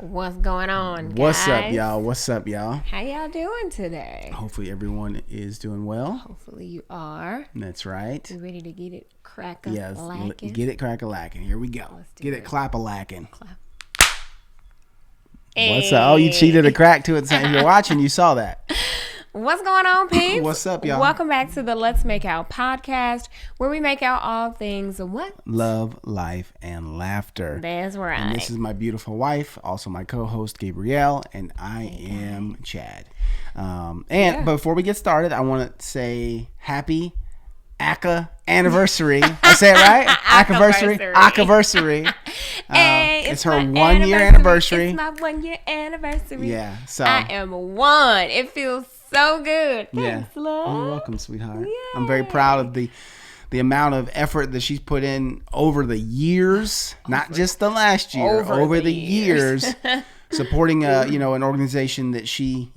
What's going on, guys? What's up, y'all? What's up, y'all? How y'all doing today? Hopefully everyone is doing well. Hopefully you are. That's right. You ready to get it crack-a-lackin'? Yes, get it crack-a-lackin'. Here we go. Get it clap-a-lackin'. Clap. What's up? Oh, you cheated a crack to it. If you're watching, you saw that. What's going on, peeps? What's up, y'all? Welcome back to the Let's Make Out podcast, where we make out all things what? Love, life, and laughter. That's right. And this is my beautiful wife, also my co-host, Gabrielle, and I am Chad. Before we get started, I want to say happy ACA anniversary. I say it right? ACAversary. Hey, it's her 1 year anniversary. It's my 1 year anniversary. Yeah. So I am one. It feels so good. Thanks, yeah. love. You're welcome, sweetheart. Yay. I'm very proud of the amount of effort that she's put in over the years, not just the last year, over the years. Supporting an organization that she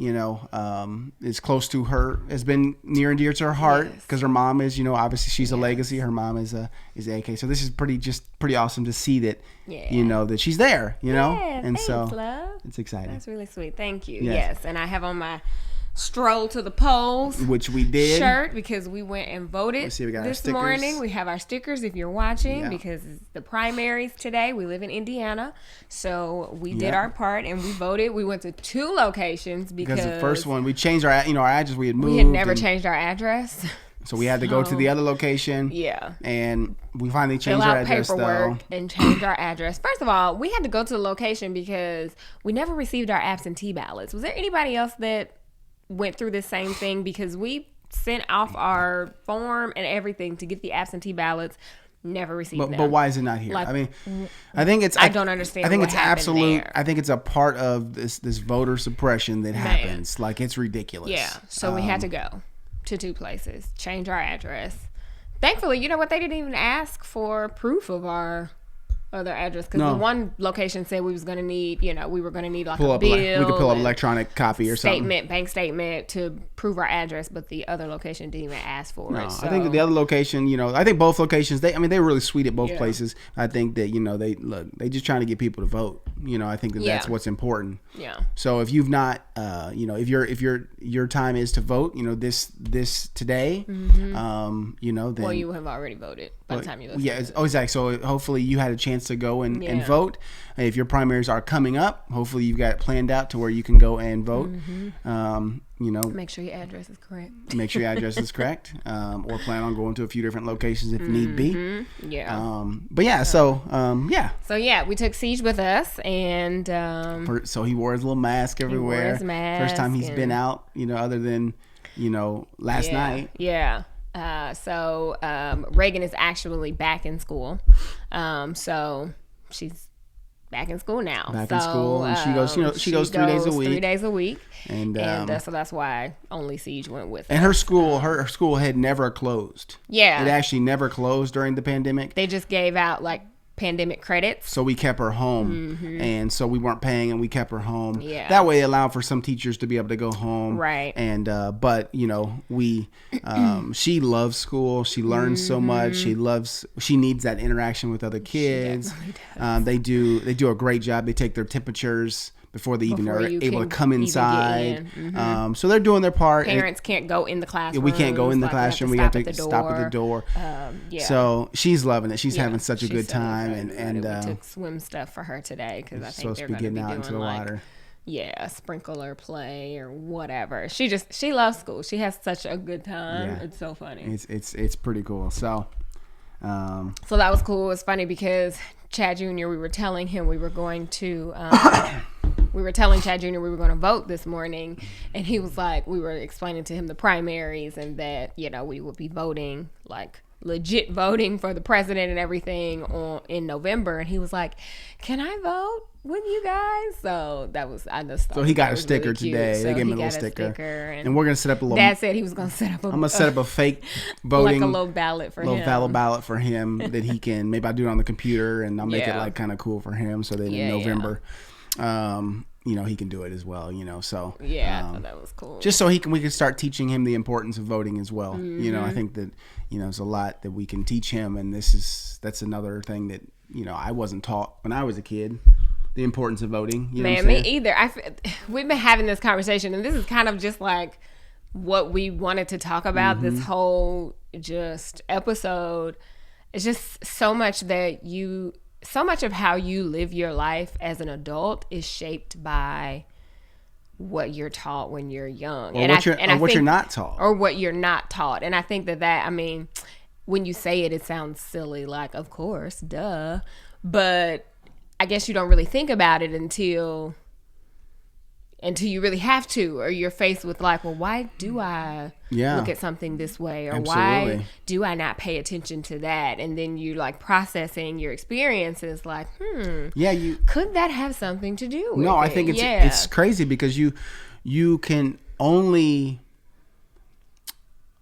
is close to her, has been near and dear to her heart, because her mom is obviously she's a legacy. Her mom is AK, so this is pretty awesome to see that that she's there, and thanks, so love. it's exciting. That's really sweet. Thank you. Yes. Yes, and I have on my stroll to the polls, which we did, shirt, because we went and voted Let's see, we got this our stickers. morning. We have our stickers if you're watching, Yeah. because it's the primaries today. We live in Indiana, so we did our part and we voted. We went to 2 locations because the first one we changed our address. We had moved. we had never changed our address. So we had to go to the other location. Yeah. And we finally Fill changed our out address, paperwork though. and change our address. First of all, we had to go to the location because we never received our absentee ballots. Was there anybody else that went through the same thing? Because we sent off our form and everything to get the absentee ballots, never received them. But why is it not here? Like, I mean, I think it's. I don't understand. I think what it's happened absolute. there. I think it's a part of this voter suppression that happens. Like, it's ridiculous. Yeah. So we had to go to 2 places, change our address. Thankfully, you know what? They didn't even ask for proof of our other address, because the one location said we was going to need, we were going to need like a bill. We could pull up an electronic copy or something. Bank statement to prove our address, but the other location didn't even ask for it. So. I think the other location, I think both locations, they were really sweet at both places. I think that, they just trying to get people to vote. I think that's what's important. Yeah. So if you've not, if your time is to vote, this today, then. Well, you have already voted by the time you listen. Yeah, exactly. So hopefully you had a chance to go and vote. If your primaries are coming up, hopefully you've got it planned out to where you can go and vote. Make sure your address is correct. Make sure your address is correct, or plan on going to a few different locations if need be. Yeah. But yeah, so we took Siege with us, and so he wore his little mask everywhere. He wore his mask. First time he's been out, other than last night. Yeah. So Reagan is actually back in school. So she's back in school now. Back in school, and she goes 3 days a week. 3 days a week, and so that's why only Siege went with and us. her school had never closed. Yeah, it actually never closed during the pandemic. They just gave out like pandemic credits, so we kept her home, and so we weren't paying, and we kept her home. Yeah, that way it allowed for some teachers to be able to go home, right? And but we she loves school. She learns so much. She needs that interaction with other kids. They do a great job. They take their temperatures before they even are able to come inside. So they're doing their part. Parents can't go in the classroom. We can't go in the classroom. We have to stop at the door. So she's loving it. She's having such a good time. And we took swim stuff for her today, because I think supposed they're to be going getting to be out into the doing water. Sprinkler play or whatever. She loves school. She has such a good time. Yeah. It's so funny. It's pretty cool. So that was cool. It was funny because Chad Jr., we were telling him we were going to we were telling Chad Jr. we were going to vote this morning, and he was like, we were explaining to him the primaries and that, we would be voting, like legit voting for the president and everything in November. And he was like, can I vote with you guys? So that was, I just thought. So he got a sticker really today. So they gave him a little sticker. And we're going to set up a little. Dad said he was going to set up I'm going to set up a fake voting. Like a little ballot for him. Little ballot for him that he can, maybe I'll do it on the computer and I'll make it like kind of cool for him so that in November, he can do it as well, so. Yeah, I thought that was cool. Just so we can start teaching him the importance of voting as well. I think that, there's a lot that we can teach him, and that's another thing that, I wasn't taught when I was a kid. the importance of voting. You know Man, me either. We've been having this conversation, and this is kind of just like what we wanted to talk about this whole just episode. It's just so much of how you live your life as an adult is shaped by what you're taught when you're young. Or what you're not taught. Or what you're not taught. And I think that, I mean, when you say it, it sounds silly, like, of course, duh. But I guess you don't really think about it until you really have to, or you're faced with like, well, why do I look at something this way, or why do I not pay attention to that? And then you like processing your experiences, like, could that have something to do with it? I think it's crazy because you can only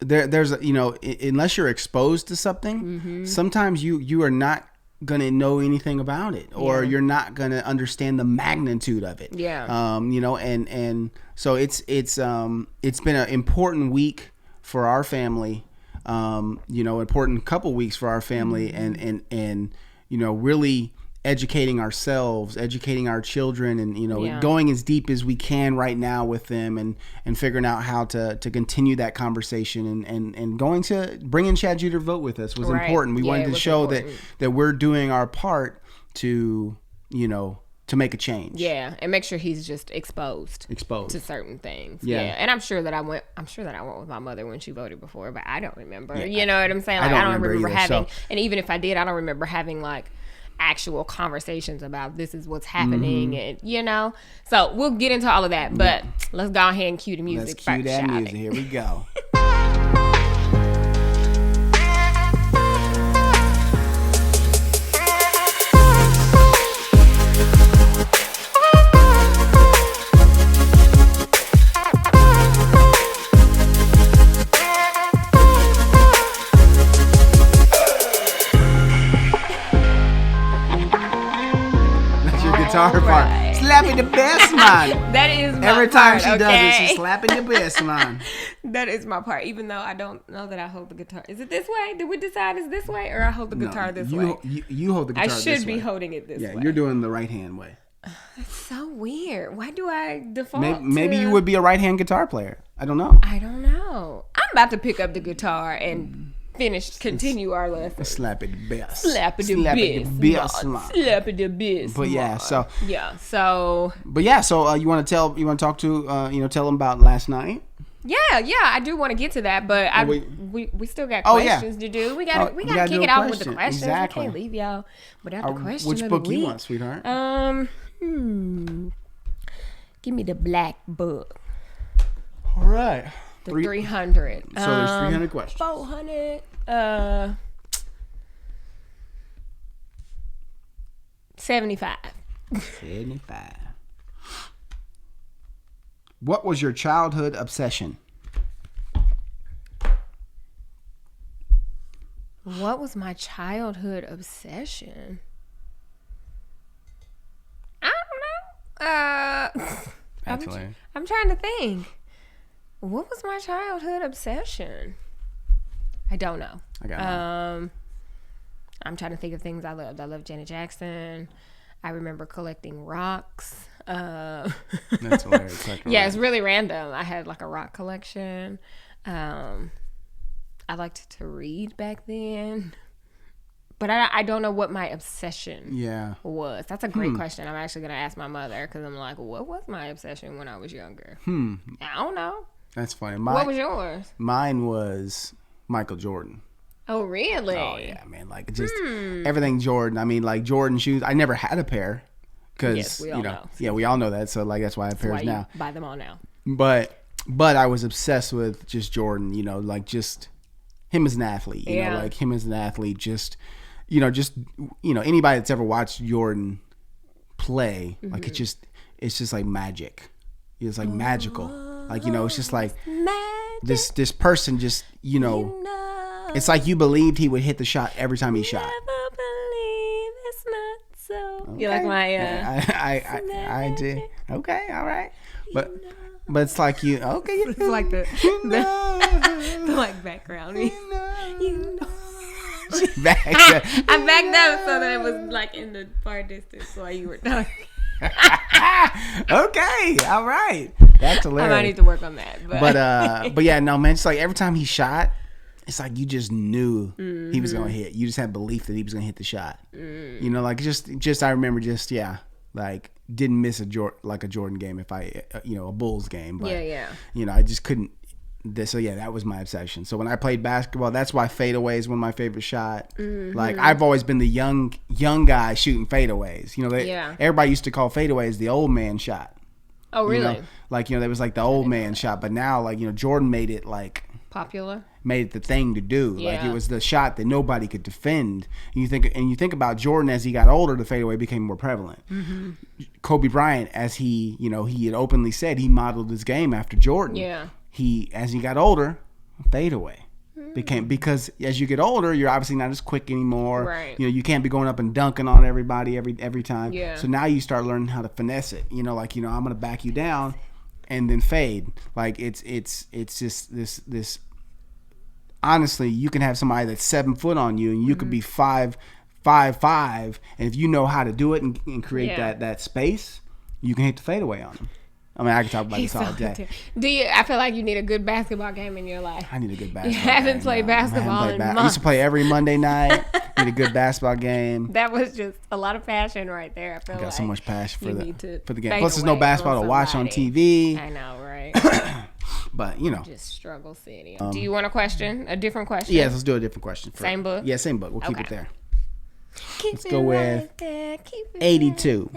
there's unless you're exposed to something, sometimes you are not gonna know anything about it, or you're not gonna understand the magnitude of it. And so it's been an important week for our family, important couple weeks for our family, and really educating ourselves, educating our children, and going as deep as we can right now with them, and figuring out how to continue that conversation, and going to bring in Chad Judah to vote with us was important. We wanted to show that we're doing our part to make a change. Yeah, and make sure he's just exposed to certain things. Yeah. And I'm sure that I went with my mother when she voted before, but I don't remember. Yeah. You know what I'm saying? Like, I don't remember having, and even if I did, I don't remember having like actual conversations about this is what's happening, and so we'll get into all of that, but let's go ahead and cue the music. Let's cue that music. Here we go. Guitar part. Slapping the best, man. That is my Every time part, she does it, she's slapping the best, man. That is my part, even though I don't know that I hold the guitar. Is it this way? Did we decide it's this way, or I hold the guitar this way? You hold the guitar this way. I should be holding it this way. Yeah, you're doing the right hand way. That's so weird. Why do I default maybe you would be a right hand guitar player. I don't know. I'm about to pick up the guitar and continue our lesson. Slap it the best. Slap it the best. Slap it the best. But yeah, so. But yeah, so you want to talk to, tell them about last night? Yeah, I do want to get to that, but we still got questions to do. We got to kick it off with the questions. Exactly. We can't leave y'all without the question Which of book the week. You want, sweetheart? Give me the black book. All right. The 300. So there's 300 questions. 400. 75. 75. What was your childhood obsession? What was my childhood obsession? I don't know. Actually, I'm trying to think. What was my childhood obsession? I don't know. I got it. I'm trying to think of things I loved. I loved Janet Jackson. I remember collecting rocks. That's hilarious. Yeah, it's really random. I had like a rock collection. I liked to read back then. But I don't know what my obsession was. That's a great question. I'm actually going to ask my mother because I'm like, what was my obsession when I was younger? I don't know. That's funny. What was yours? Mine was Michael Jordan. Oh, really? Oh, yeah, man. Like, just everything Jordan. I mean, like, Jordan shoes. I never had a pair. Because, we all know that. So, like, that's why I have pairs now. Buy them all now. But I was obsessed with just Jordan, like, just him as an athlete. You know, like, him as an athlete, just anybody that's ever watched Jordan play, like, it's just like magic. It's like magical. Like, it's just like this person just, it's like you believed he would hit the shot every time he shot. Never believe it's not so. Okay. You like my I did. Okay, all right. But it's like you it's like the like background. You know. I backed up so that it was like in the far distance while you were talking. Okay, all right. That's hilarious. I might need to work on that. But yeah, no, man. It's like every time he shot, it's like you just knew he was gonna hit. You just had belief that he was gonna hit the shot. You know, like just I remember like didn't miss a Jordan game if I a Bulls game. But, you know, I just couldn't. So yeah, that was my obsession. So when I played basketball, that's why fadeaway is one of my favorite shot. Like I've always been the young guy shooting fadeaways. You know, everybody used to call fadeaways the old man shot. Oh really? You know? Like there was like the old man shot, but now like Jordan made it like popular. Made it the thing to do. Yeah. Like it was the shot that nobody could defend. And you think about Jordan as he got older, the fadeaway became more prevalent. Kobe Bryant, as he had openly said, he modeled his game after Jordan. Yeah. As he got older, fadeaway became, because as you get older, you're obviously not as quick anymore. Right. You know, you can't be going up and dunking on everybody every time. Yeah. So now you start learning how to finesse it. You know, like I'm gonna back you down, and then fade. Like it's just this. Honestly, you can have somebody that's 7 foot on you, and you could be 5'5", and if you know how to do it and create that space, you can hit the fadeaway on them. I mean, I can talk about this all day. I feel like you need a good basketball game in your life. I need a good basketball game. You haven't played basketball in months. I used to play every Monday night. Need a good basketball game. That was just a lot of passion right there. I feel like got so much passion for the game. Plus, there's no basketball to watch on TV. I know, right? But, just struggle city. Do you want a question? A different question? Yes, let's do a different question. Same book? Yeah, same book. We'll keep it there. Let's go with 82.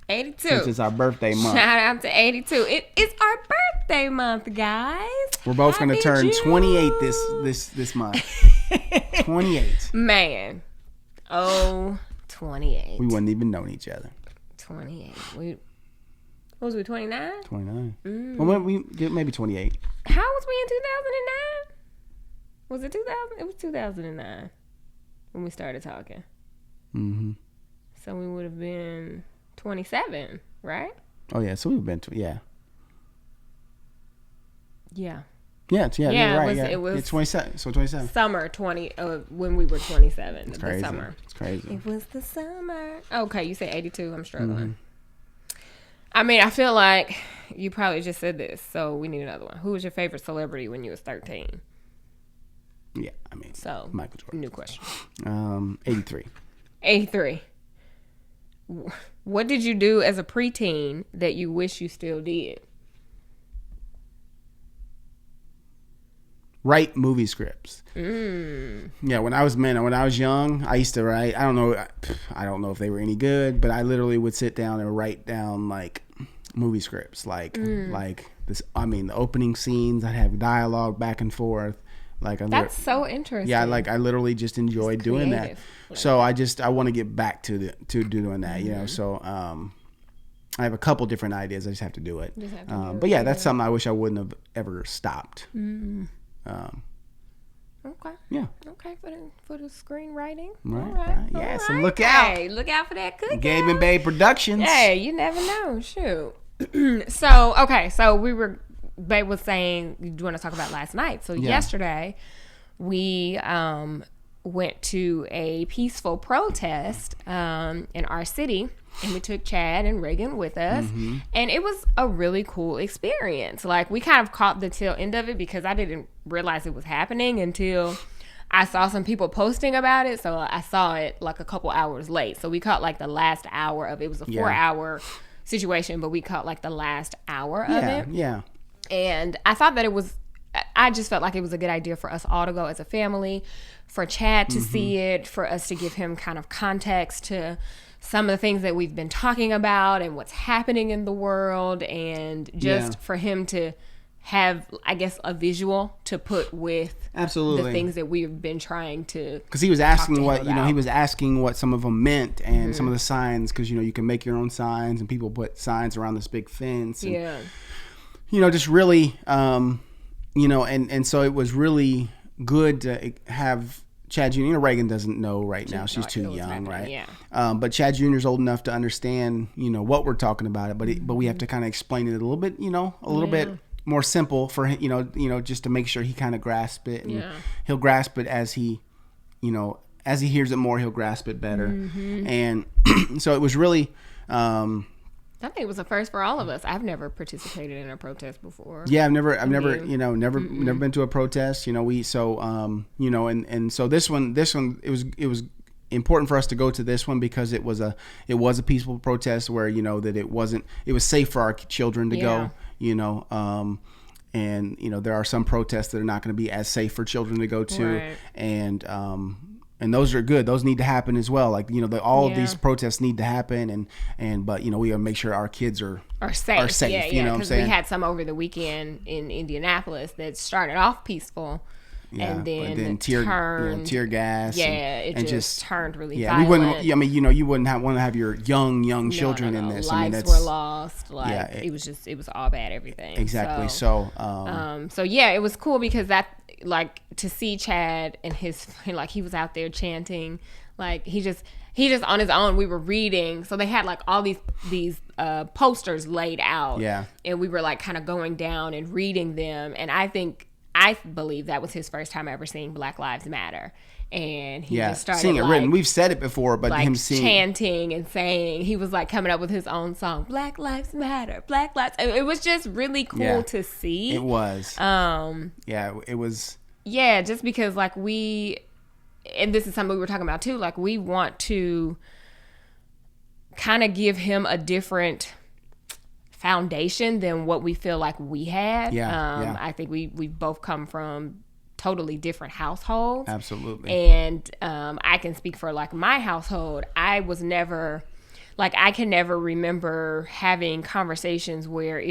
82. Since it's our birthday month. Shout out to 82. It is our birthday month, guys. We're both going to turn 28 this month. 28. Man. Oh, 28. We wouldn't even known each other. 28. What was we, 29? 29. Well, maybe 28. How was we in 2009? Was it 2000? It was 2009 when we started talking. Mm-hmm. So we would have been 27, right? Oh, yeah. So we've been Yeah. Yeah, you're right. It was it's 27. So 27. Summer 20 when we were 27. It's crazy. The summer. It's crazy. It was the summer. Okay, you say 82. I'm struggling. Mm-hmm. I mean, I feel like you probably just said this, so we need another one. Who was your favorite celebrity when you was 13? Yeah, I mean, so Michael Jordan. New question. 83. 83. What did you do as a preteen that you wish you still did? Write movie scripts. Yeah, when I was young, I used to write. I don't know if they were any good, but I literally would sit down and write down like movie scripts, like this. I mean, the opening scenes. I'd have dialogue back and forth. That's so interesting. Yeah, I literally just enjoyed doing that. So I want to get back to doing that. You know, so I have a couple different ideas. I just have to do it. But yeah, that's something I wish I wouldn't have ever stopped. Okay. Yeah. Okay, for the screenwriting. Right. Yeah. So look out. Hey, look out for that cookie. Gabe and Babe Productions. Hey, you never know. Shoot. So Babe was saying, you want to talk about last night. So yesterday, we went to a peaceful protest in our city. And we took Chad and Reagan with us. Mm-hmm. And it was a really cool experience. Like, we kind of caught the tail end of it because I didn't realize it was happening until I saw some people posting about it. So I saw it like a couple hours late. So we caught like the last hour of it. It was a 4-hour situation, but we caught like the last hour of it. Yeah. And I thought that I just felt like it was a good idea for us all to go as a family, for Chad to see it, for us to give him kind of context to some of the things that we've been talking about and what's happening in the world, and just for him to have, I guess, a visual to put with the things that we've been trying to. Because he was asking he was asking what some of them meant and some of the signs, because you can make your own signs, and people put signs around this big fence. And, just really, and so it was really good to have Chad Jr. Reagan doesn't know right now. She's too young, right? Yeah. But Chad Jr. is old enough to understand, what we're talking about. But we have to kind of explain it a little bit, a little bit more simple for him, just to make sure he kind of grasps it. And he'll grasp it as he hears it more, he'll grasp it better. And so it was really I think it was a first for all of us. I've never participated in a protest before. Yeah, I've never, never been to a protest. You know, so this one, it was important for us to go to this one because it was a peaceful protest where, you know, that it was safe for our children to go, you know, and, you know, there are some protests that are not going to be as safe for children to go to. Right. And those are good. Those need to happen as well. Like, you know, all of these protests need to happen. But, you know, we got to make sure our kids are safe. Yeah, you know what I'm saying? We had some over the weekend in Indianapolis that started off peaceful. Yeah, and then tear gas. Yeah, it just turned really violent. We wouldn't. I mean, you know, you wouldn't want to have your young children in this. Lives were lost. Like it was all bad. Everything. Exactly. So yeah, it was cool because that, like, to see Chad and his, like, he was out there chanting, like he just on his own. We were reading, so they had like all these posters laid out. Yeah, and we were like kind of going down and reading them, and I believe that was his first time ever seeing Black Lives Matter. And he just started seeing it written. We've said it before, but like him chanting and saying, he was like coming up with his own song, Black Lives Matter, Black Lives. It was just really cool to see. It was. It was. Yeah, just because like and this is something we were talking about too, like we want to kind of give him a different foundation than what we feel like we had. I think we both come from totally different households. Absolutely. And I can speak for like my household. I was never, like, I can never remember having conversations where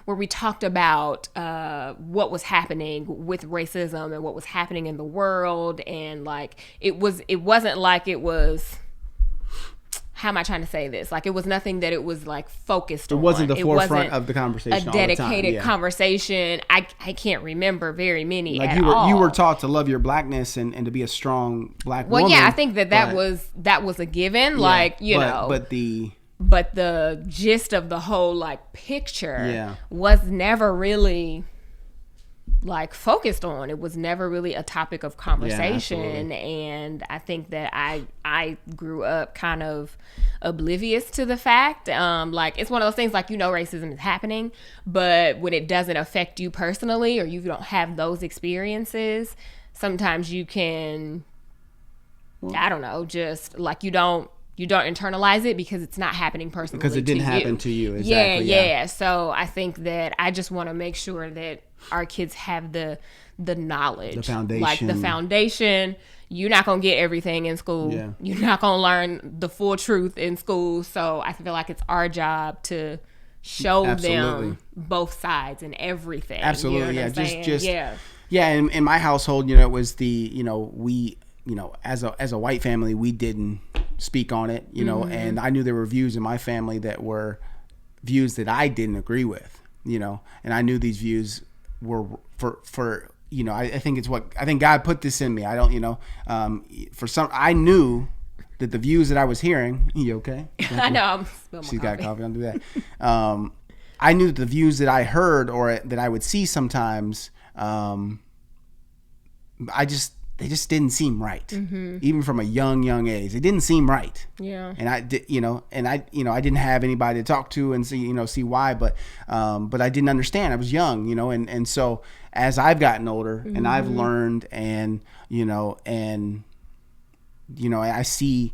we talked about what was happening with racism and what was happening in the world, and like it wasn't like it was, how am I trying to say this? Like, it was nothing that it was like focused on. It wasn't the forefront of the conversation. A dedicated conversation. I can't remember very many like at all. You were taught to love your blackness and to be a strong Black woman. Well, yeah, I think that was a given. Like, but the gist of the whole like picture was never really like focused on. It was never really a topic of conversation. And I think that I grew up kind of oblivious to the fact. Like, it's one of those things, like, you know, racism is happening, but when it doesn't affect you personally, or you don't have those experiences, sometimes you can, I don't know, just like you don't internalize it because it's not happening personally because it didn't happen to you. Exactly. Yeah. So I think that I just want to make sure that our kids have the knowledge, the foundation. Like the foundation. You're not gonna get everything in school. Yeah. You're not gonna learn the full truth in school. So I feel like it's our job to show them both sides and everything. Absolutely. You know In my household, you know, it was we, you know, as a white family, we didn't speak on it, you know, and I knew there were views in my family that were views that I didn't agree with, you know, and I knew these views were for you know, I think God put this in me. I don't, you know, I knew that the views that I was hearing, you okay? I know, I'm spilling my She's got coffee, don't do that. I knew that the views that I heard or that I would see sometimes, they just didn't seem right. Even from a young age, it didn't seem right. Yeah. And I didn't have anybody to talk to and see why, but I didn't understand. I was young, you know, and so as I've gotten older and I've learned and I see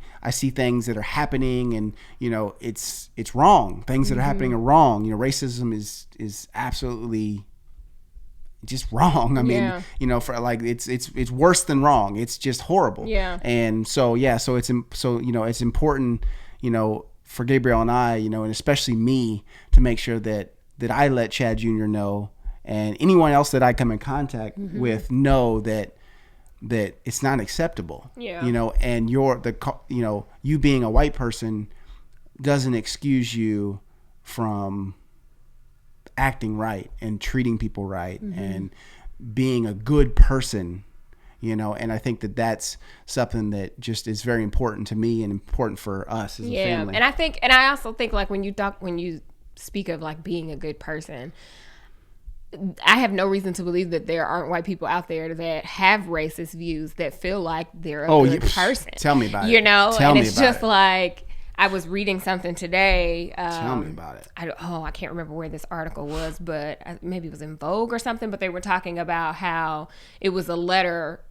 things that are happening and, you know, it's wrong. Things that are happening are wrong. You know, racism is absolutely just wrong. I mean, you know, for like it's worse than wrong. It's just horrible. Yeah. And so it's important, you know, for Gabriel and I, you know, and especially me, to make sure that I let Chad Jr. know, and anyone else that I come in contact with know that it's not acceptable. Yeah. You know, and you being a white person doesn't excuse you from acting right and treating people right and being a good person, you know. And I think that that's something that just is very important to me and important for us as a family. And I also think like when you speak of like being a good person, I have no reason to believe that there aren't white people out there that have racist views that feel like they're a good person. Tell me about it. You know, Tell and me it's about just it. like, I was reading something today. Tell me about it. I can't remember where this article was, but maybe it was in Vogue or something. But they were talking about how it was a letter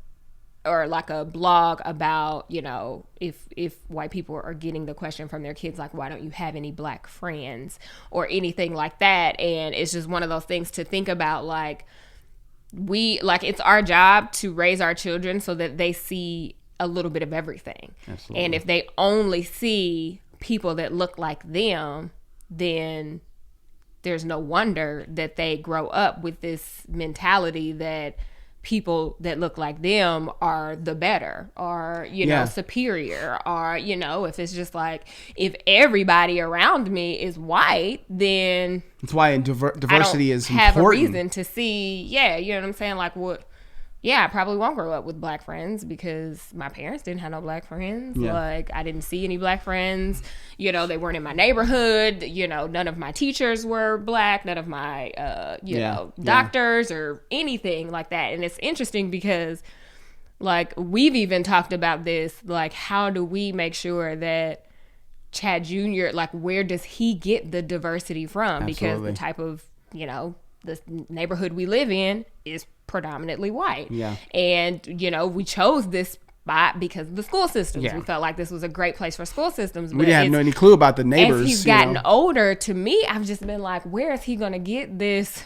or like a blog about, you know, if white people are getting the question from their kids, like, why don't you have any black friends or anything like that? And it's just one of those things to think about, like, it's our job to raise our children so that they see a little bit of everything. Absolutely. And if they only see people that look like them, then there's no wonder that they grow up with this mentality that people that look like them are the better or, you know, superior, or, you know, if it's just like, if everybody around me is white, then that's why diversity is important. Have a reason to see, you know what I'm saying? Like, I probably won't grow up with black friends because my parents didn't have no black friends. Yeah. Like, I didn't see any black friends. You know, they weren't in my neighborhood. You know, none of my teachers were black. None of my, doctors or anything like that. And it's interesting because, like, we've even talked about this. Like, how do we make sure that Chad Jr., like, where does he get the diversity from? Absolutely. Because the type of, you know, the neighborhood we live in is predominantly white. Yeah. And, you know, we chose this spot because of the school systems. Yeah. We felt like this was a great place for school systems. We didn't have any clue about the neighbors. As he's gotten older, to me, I've just been like, where is he going to get this?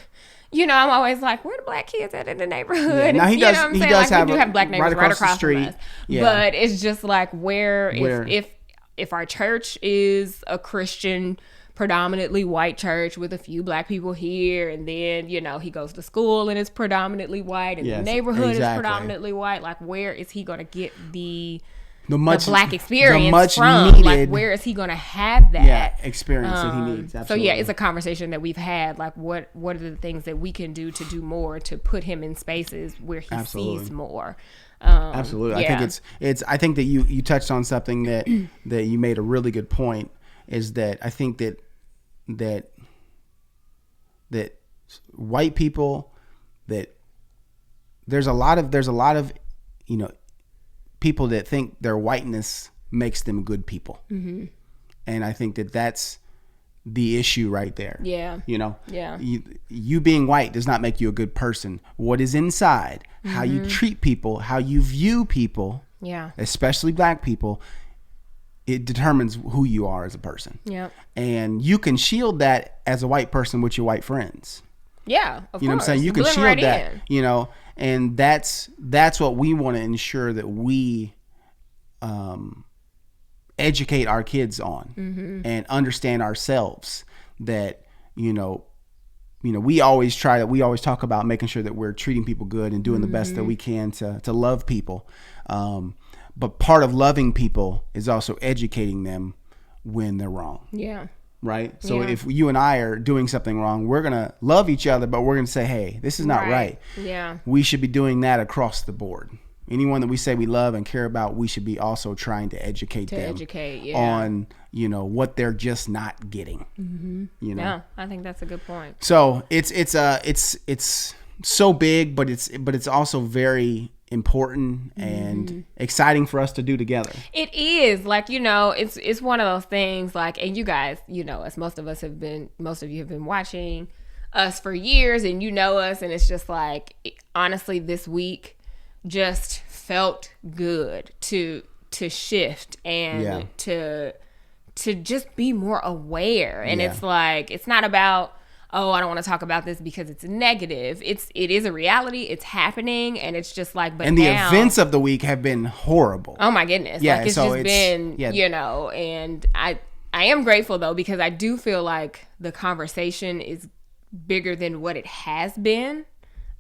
You know, I'm always like, where are the black kids at in the neighborhood? Yeah. Now, he does have, we do have black neighbors right across the street. From us. Yeah. But it's just like, if our church is a Christian predominantly white church with a few black people here, and then, you know, he goes to school and it's predominantly white, and the neighborhood is predominantly white, like, where is he going to get the black experience from? Needed, like, where is he going to have that experience that he needs? Absolutely. So it's a conversation that we've had, like, what are the things that we can do to do more to put him in spaces where he sees more? Absolutely. I think I think that you touched on something that you made a really good point, is that I think that white people, that there's a lot of you know, people that think their whiteness makes them good people. Mm-hmm. And I think that that's the issue right there. Yeah. You know, you being white does not make you a good person. What is inside, how you treat people, how you view people, especially black people, it determines who you are as a person. Yeah. And you can shield that as a white person with your white friends. Yeah, of course. You know what I'm saying? You can shield that, you know, and that's what we want to ensure that we educate our kids on, and understand ourselves, that, you know, we always talk about making sure that we're treating people good and doing the best that we can to love people. But part of loving people is also educating them when they're wrong. Yeah. Right? So if you and I are doing something wrong, we're going to love each other, but we're going to say, hey, this is not right. Yeah. We should be doing that across the board. Anyone that we say we love and care about, we should be also trying to educate them on, you know, what they're just not getting. Mm-hmm. You know? Yeah, I think that's a good point. So it's so big, but it's also very important and exciting for us to do together. It is, like, you know, it's one of those things, like, and you guys, you know, as most of you have been watching us for years, and you know us, and it's just like, honestly, this week just felt good to shift and to just be more aware. And it's like, it's not about, oh, I don't want to talk about this because it's negative. It is a reality. It's happening, and it's just like, but the events of the week have been horrible. Oh my goodness. Yeah, like, it's just been, you know, and I am grateful though, because I do feel like the conversation is bigger than what it has been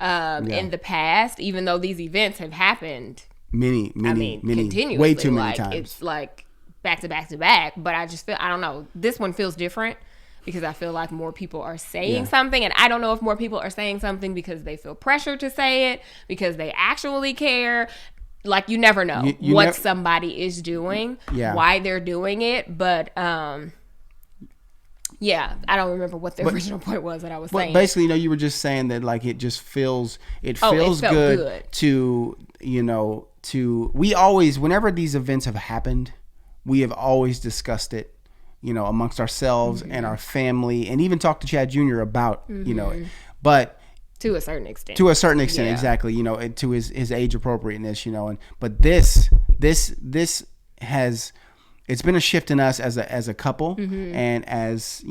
in the past, even though these events have happened many continuously, way too many times. It's like back to back to back, but I just feel, I don't know, this one feels different because I feel like more people are saying something, and I don't know if more people are saying something because they feel pressure to say it, because they actually care. Like, you never know what somebody is doing, why they're doing it, but yeah, I don't remember what the original point was that I was saying. Basically, you know, you were just saying that, like, it just feels good to, you know, we always, whenever these events have happened, we have always discussed it, amongst ourselves and our family, and even talked to Chad Jr. about, but to a certain extent. Yeah. Exactly. To his age appropriateness, but this has, it's been a shift in us as a couple and as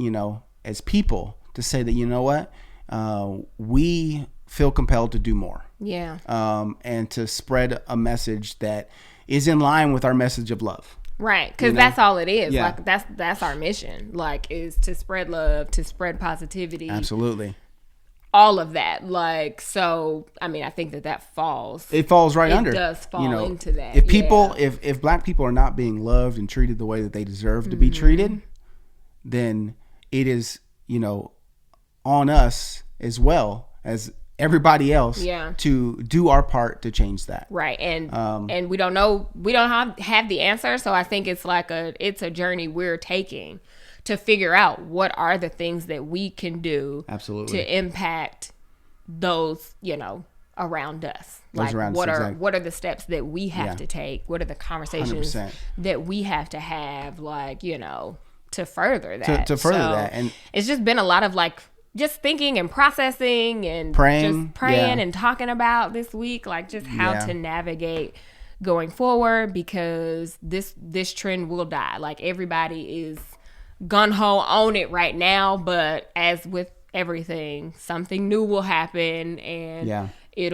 people, to say that, what, we feel compelled to do more. Yeah. And to spread a message that is in line with our message of love. Right, because that's all it is. Yeah. Like that's our mission. Like, is to spread love, to spread positivity. Absolutely. All of that. Like, so I mean, I think that falls. It falls right under. It does fall into that. If people, if Black people are not being loved and treated the way that they deserve to be treated, then it is, on us as well as everybody else to do our part to change that. Right. And we don't know, we don't have the answer. So I think it's like it's a journey we're taking to figure out what are the things that we can do to impact those, around us. Like, what are the steps that we have to take? What are the conversations 100%. That we have to have, like, to further that. To further that. And it's just been a lot of like just thinking and processing and praying and talking about this week, like just how to navigate going forward, because this trend will die. Like, everybody is gung-ho on it right now, but as with everything, something new will happen, and it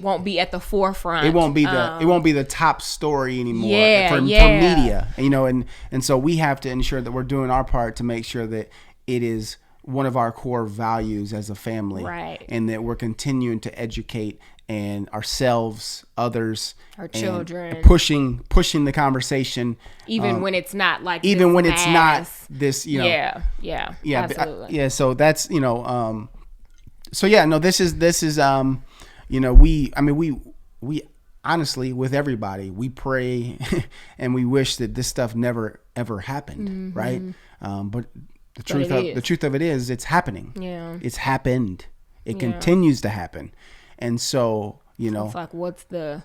won't be at the forefront. It won't be the top story anymore for media. And so we have to ensure that we're doing our part to make sure that it is one of our core values as a family, right? And that we're continuing to educate and ourselves, others, our children, pushing the conversation, even when it's not like it's not this, absolutely. So that's this is we honestly, with everybody, we pray and we wish that this stuff never ever happened, right? But the truth of it is, it's happening. Yeah, it's happened. It continues to happen, and so it's like, what's the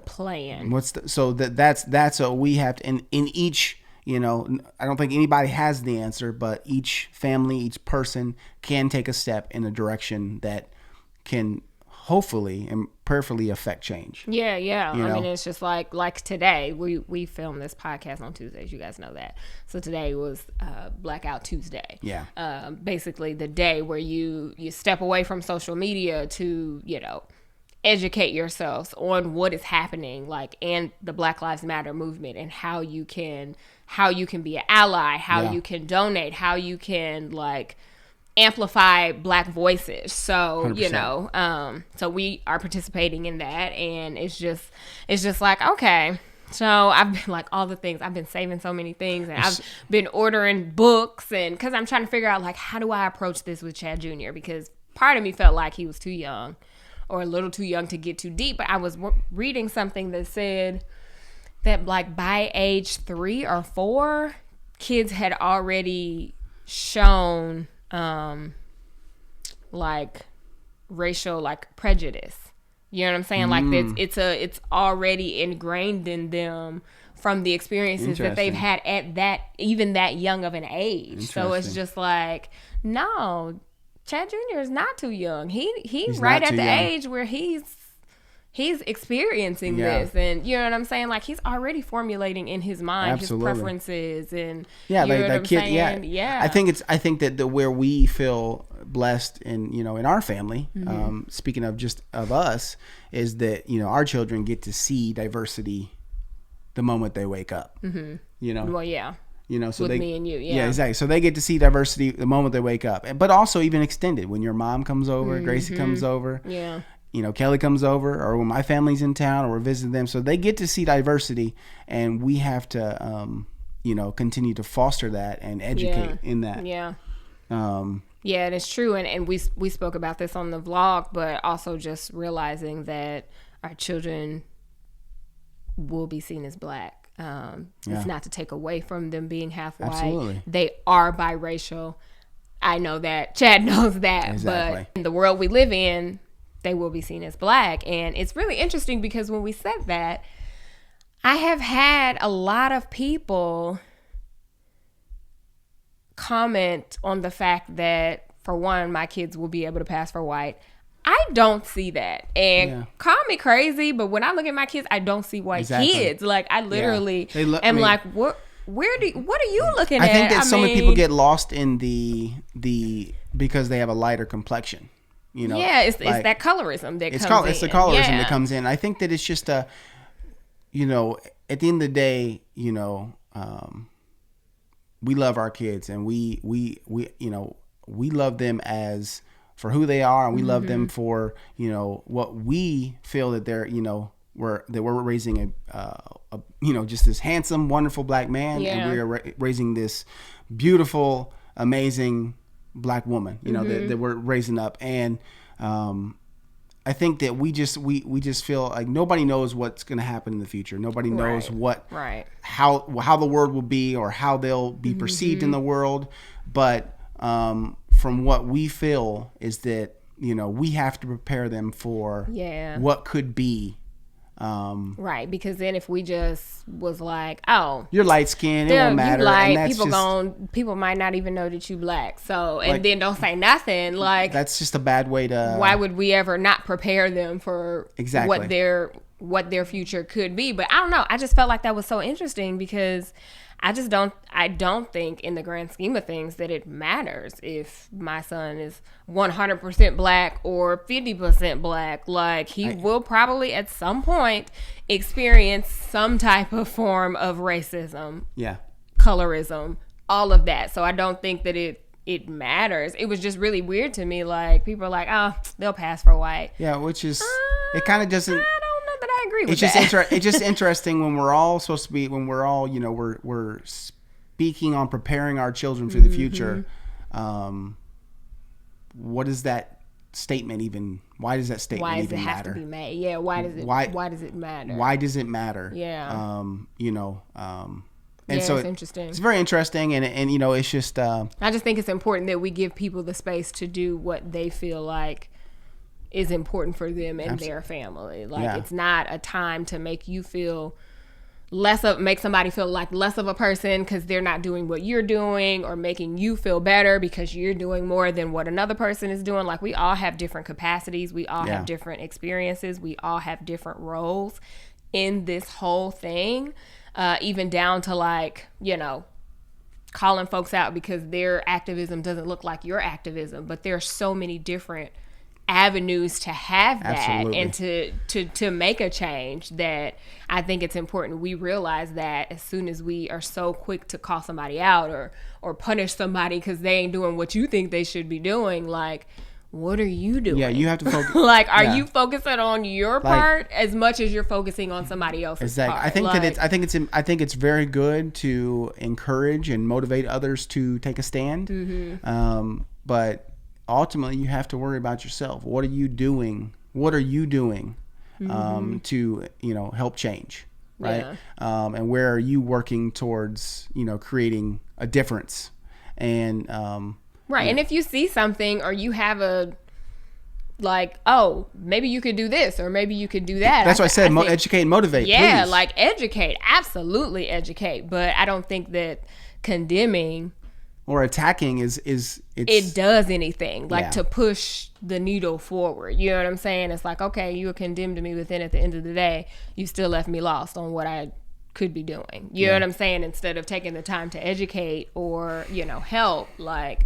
plan? That's what we have to, in each. I don't think anybody has the answer, but each family, each person can take a step in a direction that can hopefully and prayerfully affect change. Yeah. I mean, it's just like today, we filmed this podcast on Tuesdays. You guys know that. So today was Blackout Tuesday. Yeah. Basically the day where you step away from social media to, educate yourselves on what is happening, like, and the Black Lives Matter movement, and how you can be an ally, how you can donate, how you can, like, amplify Black voices. So 100%. So we are participating in that, and it's just like, okay, so I've been, like, all the things, I've been saving so many things, and I've been ordering books, and because I'm trying to figure out, like, how do I approach this with Chad Jr., because part of me felt like he was too young, or a little too young to get too deep. But I was reading something that said that, like, by age 3 or 4, kids had already shown like racial, like, prejudice. You know what I'm saying? Like, it's already ingrained in them from the experiences that they've had at that young of an age. So it's just like, no, Chad Jr. is not too young. He's right at the age where he's experiencing this, and you know what I'm saying? Like, he's already formulating in his mind his preferences, and that kid. Yeah. I think that where we feel blessed in our family, speaking of just of us, is that our children get to see diversity the moment they wake up. Well, yeah. So with me and you, yeah, exactly. So they get to see diversity the moment they wake up, but also even extended when your mom comes over, Gracie comes over, Kelly comes over, or when my family's in town or we're visiting them. So they get to see diversity, and we have to, continue to foster that and educate in that. Yeah. And it's true. And we spoke about this on the vlog, but also just realizing that our children will be seen as Black. It's not to take away from them being half white. Absolutely. They are biracial. I know that. Chad knows that. Exactly. But in the world we live in, they will be seen as Black. And it's really interesting because when we said that, I have had a lot of people comment on the fact that, for one, my kids will be able to pass for white. I don't see that. And call me crazy, but when I look at my kids, I don't see white kids. Like, I literally am like, what are you looking at? I think that so many people get lost in the because they have a lighter complexion. You know, it's that colorism that comes in. It's the colorism that comes in. I think that it's just at the end of the day, we love our kids, and we love them for who they are, and we love them for what we feel that they're we're raising just this handsome, wonderful black man, and we are raising this beautiful, amazing black woman that we're raising up. And I think that we just feel like nobody knows what's going to happen in the future. Nobody knows how the world will be or how they'll be perceived in the world. But from what we feel is that we have to prepare them for what could be. Right, because then if we just was like, oh, you're light skinned, it won't matter. And that's people might not even know that you black. So, and then don't say nothing. Like, that's just a bad way to. Why would we ever not prepare them for what their future could be? But I don't know. I just felt like that was so interesting because I don't think in the grand scheme of things that it matters if my son is 100% black or 50% black. Like, he will probably at some point experience some type of form of racism, colorism, all of that. So I don't think that it matters. It was just really weird to me. Like, people are like, oh, they'll pass for white. Yeah, which is, it kind of doesn't. I agree with that. It's just interesting when we're all supposed to be, we're speaking on preparing our children for the future. What is that statement even? Why does that statement even matter? Why does it have to be made? Yeah. Why does it matter? Why does it matter? Yeah. And so it's interesting. It's very interesting, and it's just. I just think it's important that we give people the space to do what they feel like is important for them and their family. Like, it's not a time to make you feel make somebody feel like less of a person because they're not doing what you're doing, or making you feel better because you're doing more than what another person is doing. Like, we all have different capacities. We all have different experiences. We all have different roles in this whole thing, even down to like, calling folks out because their activism doesn't look like your activism. But there are so many different avenues to have that and to make a change that I think it's important we realize that as soon as we are so quick to call somebody out or punish somebody because they ain't doing what you think they should be doing, like, what are you doing? Yeah, you have to focus. Like, are you focusing on your part as much as you're focusing on somebody else's part? I think it's very good to encourage and motivate others to take a stand. But ultimately, you have to worry about yourself. What are you doing? To help change, right? And where are you working towards creating a difference? And right. And if you see something, or you have oh, maybe you could do this, or maybe you could do that. That's why I said educate and motivate. Yeah, please. like, educate, absolutely educate. But I don't think that condemning or attacking it does anything to push the needle forward. You know what I'm saying? It's like, okay, you were condemned to me, but then at the end of the day, you still left me lost on what I could be doing. You know what I'm saying? Instead of taking the time to educate or, help. So I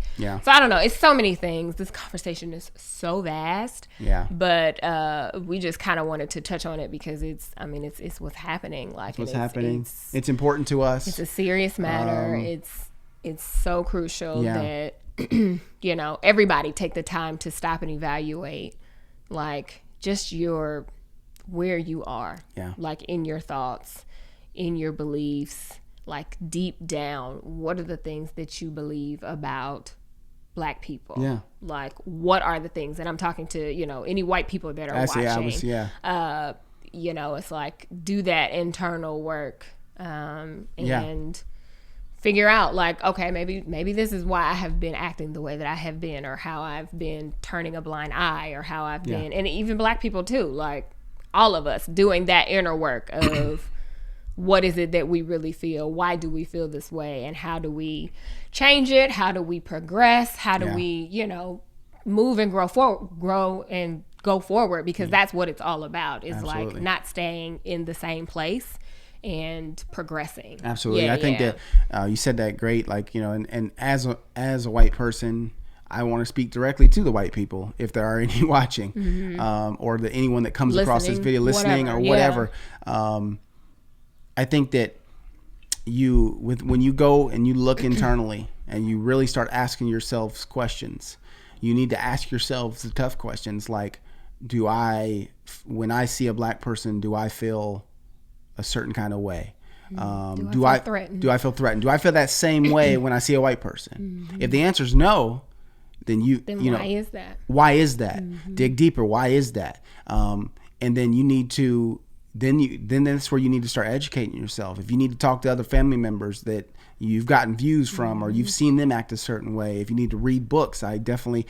don't know. It's so many things. This conversation is so vast. Yeah. But we just kind of wanted to touch on it because it's what's happening. Like, it's what's happening. It's important to us. It's a serious matter. It's so crucial that, everybody take the time to stop and evaluate, like, just where you are, like, in your thoughts, in your beliefs, like, deep down, what are the things that you believe about Black people? Yeah. Like, what are the things? And I'm talking to, any white people that are watching. It's like, do that internal work, and figure out, like, okay, maybe this is why I have been acting the way that I have been, or how I've been turning a blind eye, or how I've been, and even Black people too, like, all of us doing that inner work of what is it that we really feel? Why do we feel this way? And how do we change it? How do we progress? How do we, move and grow and go forward? Because that's what it's all about, is Absolutely. like not staying in the same place and progressing. Absolutely. I think that you said that great, like, and as a white person, I want to speak directly to the white people, if there are any watching, or anyone that comes across this video, listening or whatever. I think that when you go and you look internally and you really start asking yourselves questions, you need to ask yourselves the tough questions, like, when I see a black person, do I feel a certain kind of way? Do I feel threatened? Do I feel that same way when I see a white person? If the answer is no, then why is that? Why is that? Dig deeper. Why is that? And then you need to then that's where you need to start educating yourself. If you need to talk to other family members that you've gotten views from, or you've seen them act a certain way, if you need to read books, I'm going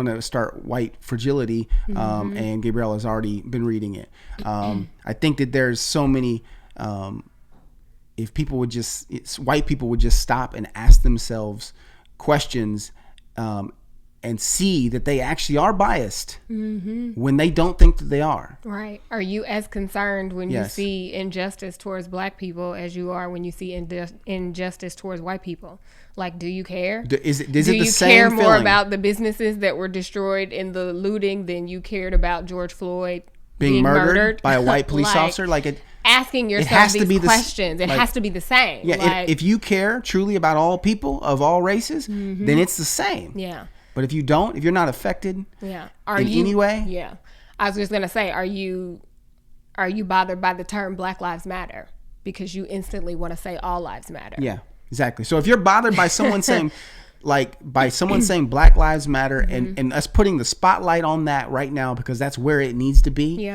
to start White Fragility, and Gabrielle has already been reading it. I think that there's so many, if white people would just stop and ask themselves questions, and see that they actually are biased when they don't think that they are. Right. Are you as concerned when you see injustice towards black people as you are when you see injustice towards white people? Like, do you care? Is it the same feeling? Do you care more feeling about the businesses that were destroyed in the looting than you cared about George Floyd being murdered by a white police officer? Asking yourself these questions. It has to be the same. Yeah, if you care truly about all people of all races, then it's the same. Yeah. But if you don't, if you're not affected in any way. Yeah. I was just going to say, are you bothered by the term Black Lives Matter? Because you instantly want to say all lives matter. Yeah, exactly. So if you're bothered by someone saying, Black Lives Matter, and us putting the spotlight on that right now because that's where it needs to be,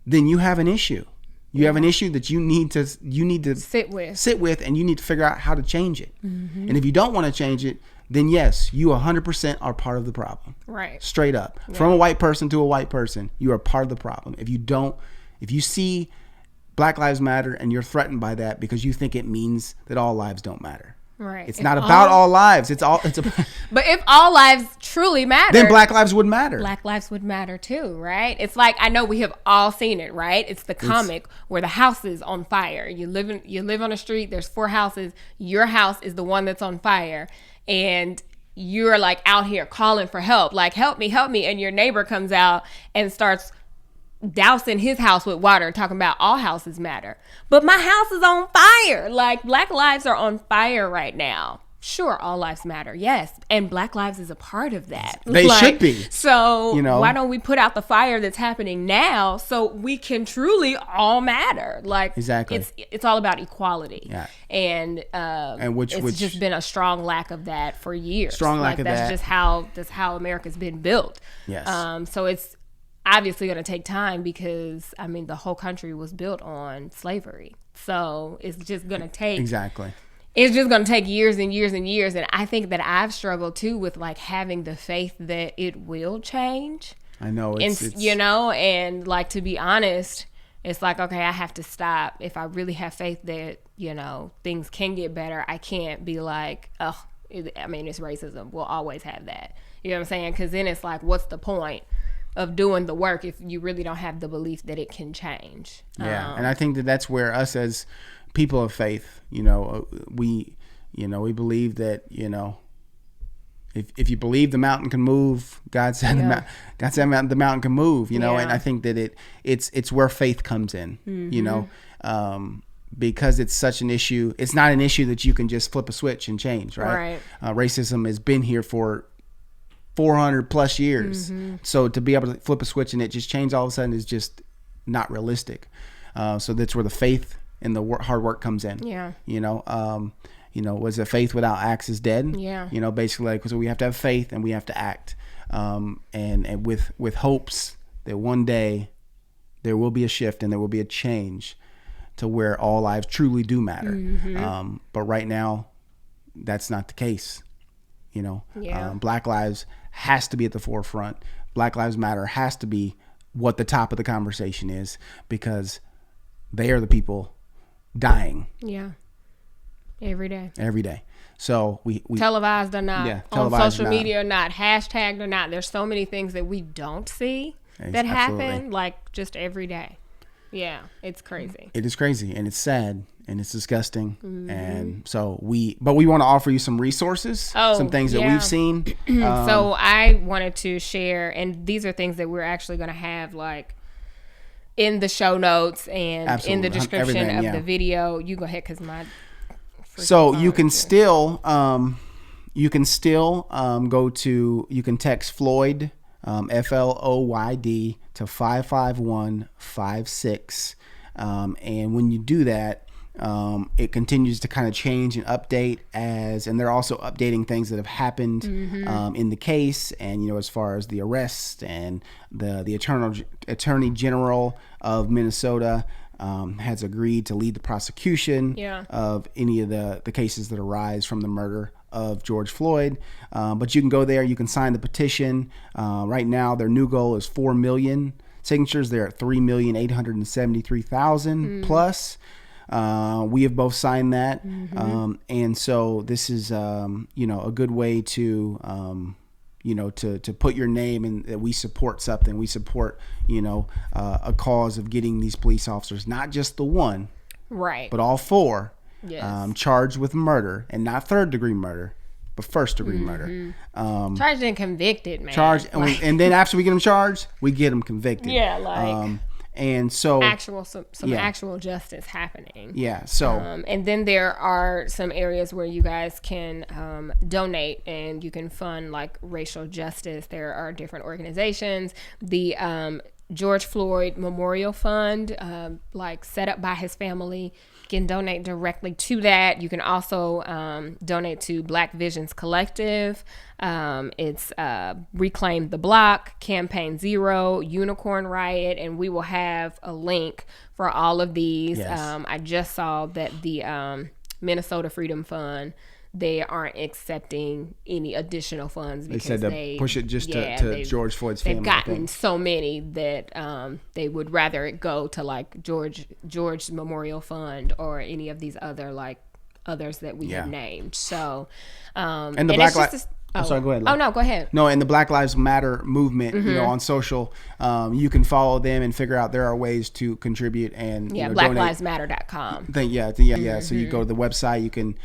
then you have an issue. You have an issue that you need to sit with, and you need to figure out how to change it. And if you don't want to change it, then yes, you 100% are part of the problem. Right. Straight up. Yeah. From a white person to a white person, you are part of the problem. If you see Black Lives Matter and you're threatened by that because you think it means that all lives don't matter. Right. It's not about all lives. But if all lives truly matter, then Black lives would matter. Black lives would matter too, right? It's like, I know we have all seen it, right? It's the comic where the house is on fire. You live on a street, there's 4 houses, your house is the one that's on fire. And you're like out here calling for help, like, help me. And your neighbor comes out and starts dousing his house with water and talking about all houses matter. But my house is on fire. Like, Black lives are on fire right now. Sure, all lives matter. Yes. And Black lives is a part of that. They should be. So why don't we put out the fire that's happening now so we can truly all matter? Like, exactly. It's all about equality. Yeah. And it's just been a strong lack of that for years. That's how America's been built. Yes. So it's obviously going to take time because, I mean, the whole country was built on slavery. So it's just going to take... Exactly. It's just going to take years and years and years. And I think that I've struggled too with like having the faith that it will change. I know. And like, to be honest, it's like, okay, I have to stop. If I really have faith that, things can get better, I can't be like, it's racism. We'll always have that. You know what I'm saying? Because then it's like, what's the point of doing the work if you really don't have the belief that it can change? Yeah. And I think that that's where us as people of faith, we believe that, if you believe the mountain can move, God said the mountain can move, and I think that it's where faith comes in, because it's such an issue. It's not an issue that you can just flip a switch and change, right? Racism has been here for 400 plus years. So to be able to flip a switch and it just change all of a sudden is just not realistic. So that's where the faith and the hard work comes in. Yeah. Was it faith without acts is dead? Yeah. Basically, because we have to have faith and we have to act. And with hopes that one day there will be a shift and there will be a change to where all lives truly do matter. But right now, that's not the case. Black lives has to be at the forefront. Black Lives Matter has to be what the top of the conversation is, because they are the people dying. Yeah. Every day. Every day. So we televised or not, on social media or not, hashtagged or not. There's so many things that we don't see that happen, like just every day. Yeah, it's crazy. It is crazy, and it's sad, and it's disgusting. And so we want to offer you some resources, some things that we've seen. So I wanted to share, and these are things that we're actually going to have like in the show notes and in the description of the video. You go ahead, because my so you can still go to, you can text Floyd, FLOYD, to 55156, and when you do that, it continues to kind of change and update and they're also updating things that have happened in the case, and as far as the arrest, and the Attorney General of Minnesota has agreed to lead the prosecution of any of the cases that arise from the murder of George Floyd. But you can go there, you can sign the petition. Right now, their new goal is 4 million signatures. They're at 3,873,000 plus. We have both signed that. And so this is, a good way to put your name in, that we support something. We support, a cause of getting these police officers, not just the one, right, but all four, charged with murder, and not third-degree murder, but first-degree murder. Charged and convicted, man. Charged, and then after we get them charged, we get them convicted. Yeah, like... and so some actual justice happening. Yeah. So and then there are some areas where you guys can donate, and you can fund like racial justice. There are different organizations. The George Floyd Memorial Fund, like set up by his family, can donate directly to that. You can also donate to Black Visions Collective. It's Reclaim the Block, Campaign Zero, Unicorn Riot, and we will have a link for all of these. Yes. I just saw that the Minnesota Freedom Fund, they aren't accepting any additional funds because they said to push it just to George Floyd's family. They've gotten so many that they would rather it go to like George Memorial Fund or any of these other others that we have named. So and the Black Lives. Oh, sorry, go ahead. Oh, no, go ahead. No, and the Black Lives Matter movement, on social, you can follow them and figure out there are ways to contribute and blacklivesmatter.com. So you go to the website, you can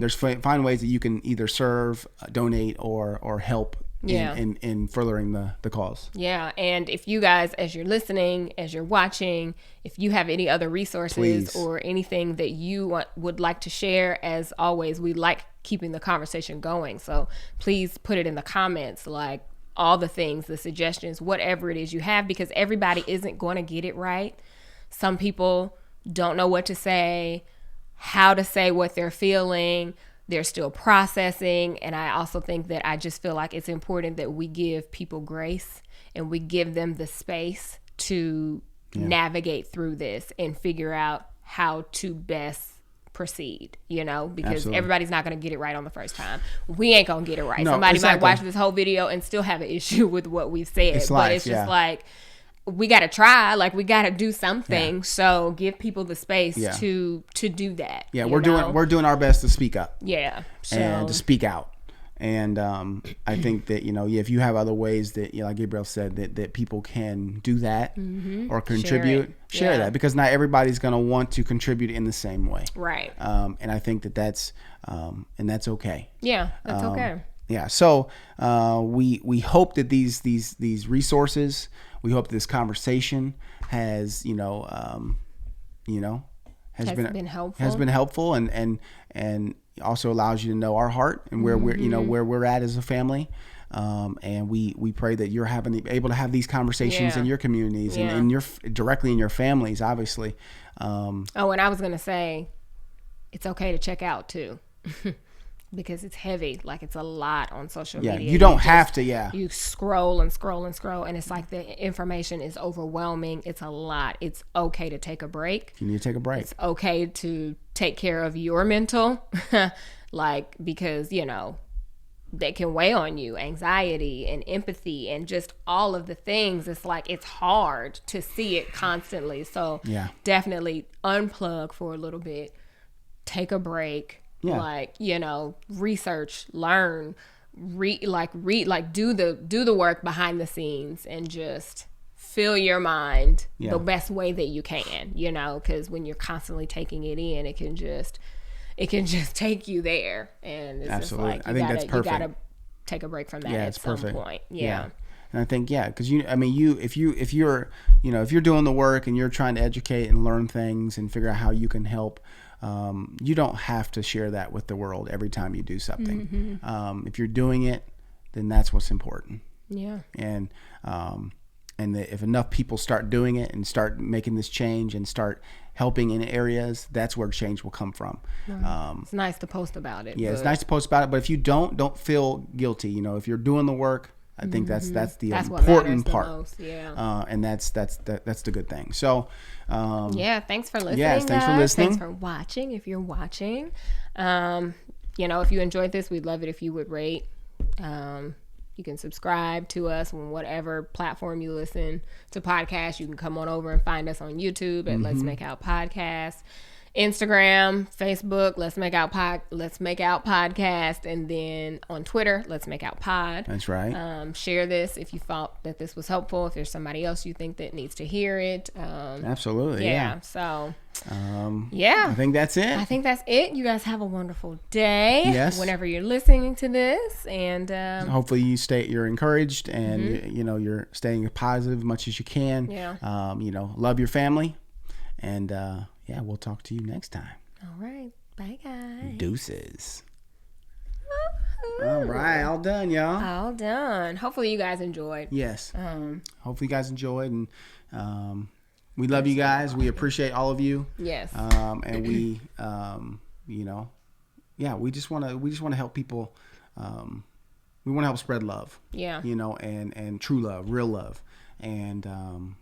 there's find ways that you can either serve, donate, or help in furthering the cause. Yeah, and if you guys, as you're listening, as you're watching, if you have any other resources or anything that you would like to share, as always, we like keeping the conversation going. So please put it in the comments, like all the things, the suggestions, whatever it is you have, because everybody isn't going to get it right. Some people don't know what to say, how to say what they're feeling. They're still processing. And I also think that I just feel like it's important that we give people grace and we give them the space to navigate through this and figure out how to best proceed, because everybody's not going to get it right on the first time. We ain't going to get it right. Somebody might watch this whole video and still have an issue with what we've said. It's just like, we got to try, like we got to do something. Yeah. So give people the space to do that. Yeah, we're doing our best to speak up. Yeah. And to speak out. And I think that, if you have other ways that, like Gabriel said, that people can do that or contribute, share that, because not everybody's going to want to contribute in the same way. Right. And I think that's okay. Yeah, that's okay. Yeah. So we hope that these resources, we hope this conversation has, been helpful and also allows you to know our heart and where where we're at as a family. And we pray that you're able to have these conversations in your communities and in directly in your families, obviously. And I was going to say, it's okay to check out too. Because it's heavy, like it's a lot on social media. You don't have to. You scroll and scroll and scroll, and it's like the information is overwhelming. It's a lot. It's okay to take a break. You need to take a break. It's okay to take care of your mental, because that can weigh on you, anxiety and empathy and just all of the things. It's like, it's hard to see it constantly. So definitely unplug for a little bit, take a break, like, you know, research, learn, read, do the work behind the scenes and just fill your mind the best way that you can, you know, because when you're constantly taking it in, it can just take you there. And it's absolutely. just like, I think that's perfect. You gotta take a break from that at some point. Yeah. And I think, because if you're doing the work and you're trying to educate and learn things and figure out how you can help, you don't have to share that with the world every time you do something. If you're doing it, then that's what's important. Yeah. And if enough people start doing it and start making this change and start helping in areas, that's where change will come from. It's nice to post about it. Yeah, it's nice to post about it. But if you don't feel guilty. You know, if you're doing the work, I think that's the important part. Most, and that's the good thing. So, thanks for listening. Yes, thanks for listening. Thanks for watching. If you're watching, you know, if you enjoyed this, we'd love it if you would rate. You can subscribe to us on whatever platform you listen to podcasts. You can come on over and find us on YouTube at Let's Make Out Podcast, Instagram, Facebook, Let's Make Out Podcast, and then on Twitter, Let's Make Out Pod. That's right. Share this if you thought that this was helpful. If there's somebody else you think that needs to hear it. Absolutely. Yeah. So. I think that's it. You guys have a wonderful day. Yes. Whenever you're listening to this, and hopefully you're encouraged and you know you're staying positive as much as you can. Yeah. You know, love your family, and we'll talk to you next time. All right. Bye, guys. Deuces. All right, all done, y'all. All done. Hopefully you guys enjoyed. Yes. Hopefully you guys enjoyed, and we love you guys. We appreciate all of you. Yes. And we, you know, we just want to help people. We want to help spread love. Yeah. You know, and true love, real love, and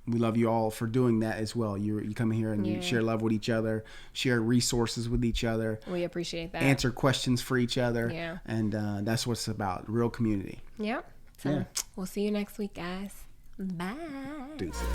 we love you all for doing that as well. You come here and you share love with each other, share resources with each other. We appreciate that. Answer questions for each other. Yeah. And that's what it's about, real community. Yeah. So we'll see you next week, guys. Bye. Deuces.